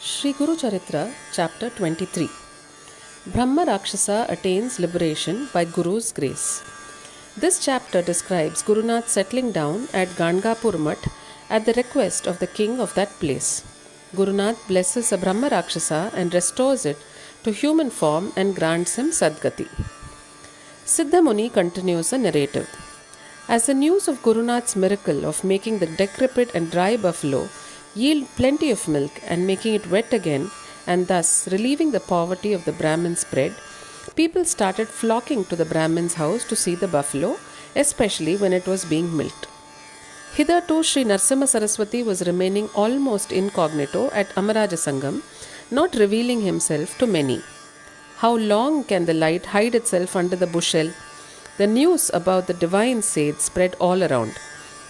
Shri Guru Charitra, Chapter 23. Brahma Rakshasa attains liberation by Guru's grace. This chapter describes Gurunath settling down at Gangapur Mutt at the request of the king of that place. Gurunath blesses a Brahma Rakshasa and restores it to human form and grants him Sadgati. Siddha Muni continues the narrative. As the news of Gurunath's miracle of making the decrepit and dry buffalo yield plenty of milk and making it wet again, and thus relieving the poverty of the Brahmin spread, people started flocking to the Brahmin's house to see the buffalo, especially when it was being milked. Hitherto, Shri Narsimha Saraswati was remaining almost incognito at Amaraja Sangam, not revealing himself to many. How long can the light hide itself under the bushel? The news about the divine sage spread all around.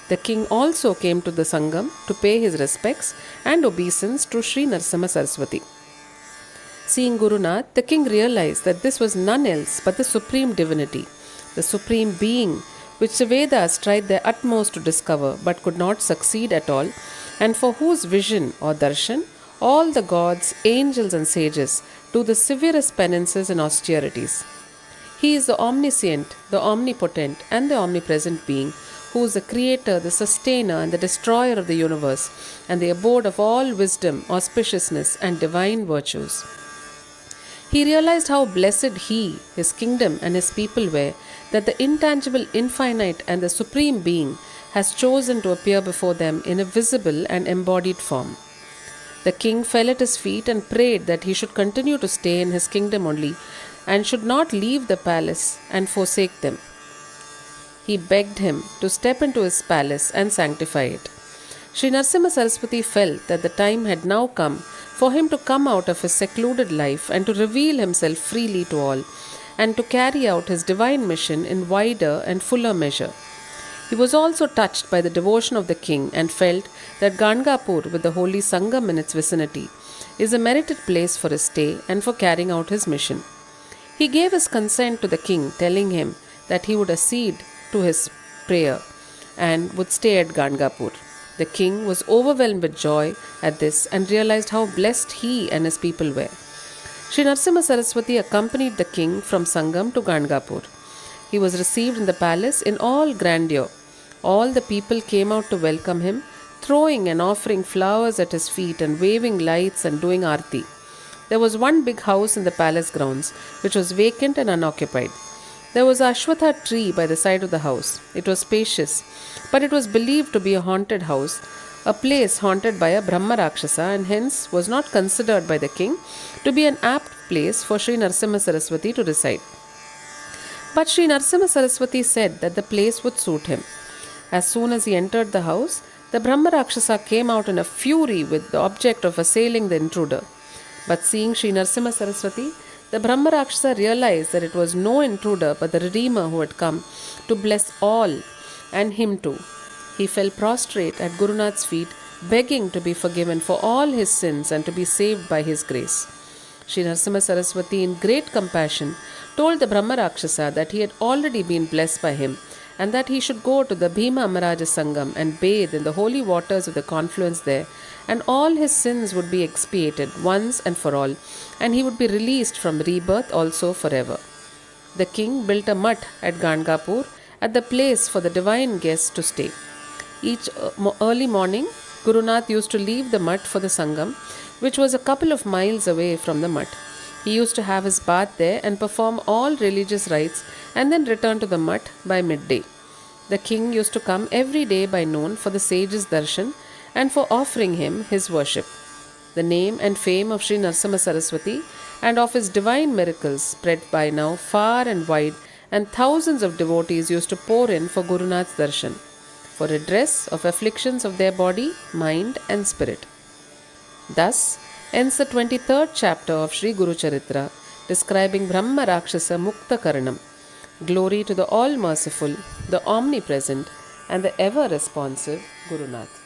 The king also came to the Sangam to pay his respects and obeisance to Shri Narsimha Saraswati. Seeing Gurunath, the king realized that this was none else but the supreme divinity, the supreme being, which the Vedas tried their utmost to discover but could not succeed at all, and for whose vision or darshan all the gods, angels and sages do the severest penances and austerities. He is the omniscient, the omnipotent and the omnipresent being, who is the creator, the sustainer and the destroyer of the universe, and the abode of all wisdom, auspiciousness and divine virtues. He realized how blessed he, his kingdom and his people were, that the intangible, infinite and the supreme being has chosen to appear before them in a visible and embodied form. The king fell at his feet and prayed that he should continue to stay in his kingdom only and should not leave the palace and forsake them. He begged him to step into his palace and sanctify it. Shri Narsimha Saraswati felt that the time had now come for him to come out of his secluded life and to reveal himself freely to all, and to carry out his divine mission in wider and fuller measure. He was also touched by the devotion of the king and felt that Gangapur, with the holy Sangam in its vicinity, is a merited place for his stay and for carrying out his mission. He gave his consent to the king, telling him that he would accede to his prayer and would stay at Gangapur. The king was overwhelmed with joy at this and realized how blessed he and his people were. Shri Narsimha Saraswati accompanied the king from Sangam to Gangapur. He was received in the palace in all grandeur. All the people came out to welcome him, throwing and offering flowers at his feet and waving lights and doing aarti. There was one big house in the palace grounds, which was vacant and unoccupied. There was a Ashwatha tree by the side of the house. It was spacious, but it was believed to be a haunted house, a place haunted by a Brahma Rakshasa, and hence was not considered by the king to be an apt place for Shri Narsimha Saraswati to reside. But Shri Narsimha Saraswati said that the place would suit him. As soon as he entered the house, the Brahma Rakshasa came out in a fury with the object of assailing the intruder. But seeing Shri Narsimha Saraswati, the Brahma Rakshasa realized that it was no intruder but the Redeemer who had come to bless all, and him too. He fell prostrate at Gurunath's feet, begging to be forgiven for all his sins and to be saved by his grace. Shri Narsimha Saraswati, in great compassion, told the Brahma Rakshasa that he had already been blessed by him, and that he should go to the Bhima Amaraja Sangam and bathe in the holy waters of the confluence there, and all his sins would be expiated once and for all, and he would be released from rebirth also forever. The king built a mutt at Gangapur at the place for the divine guests to stay. Each early morning, Gurunath used to leave the mutt for the Sangam, which was a couple of miles away from the mutt. He used to have his bath there and perform all religious rites and then return to the mutt by midday. The king used to come every day by noon for the sage's darshan and for offering him his worship. The name and fame of Shri Narsimha Saraswati and of his divine miracles spread by now far and wide, and thousands of devotees used to pour in for Gurunath's darshan, for redress of afflictions of their body, mind and spirit. Thus ends the 23rd chapter of Shri Guru Charitra, describing Brahma Rakshasa Mukta Karanam. Glory to the all-merciful, the omnipresent and the ever-responsive Gurunath.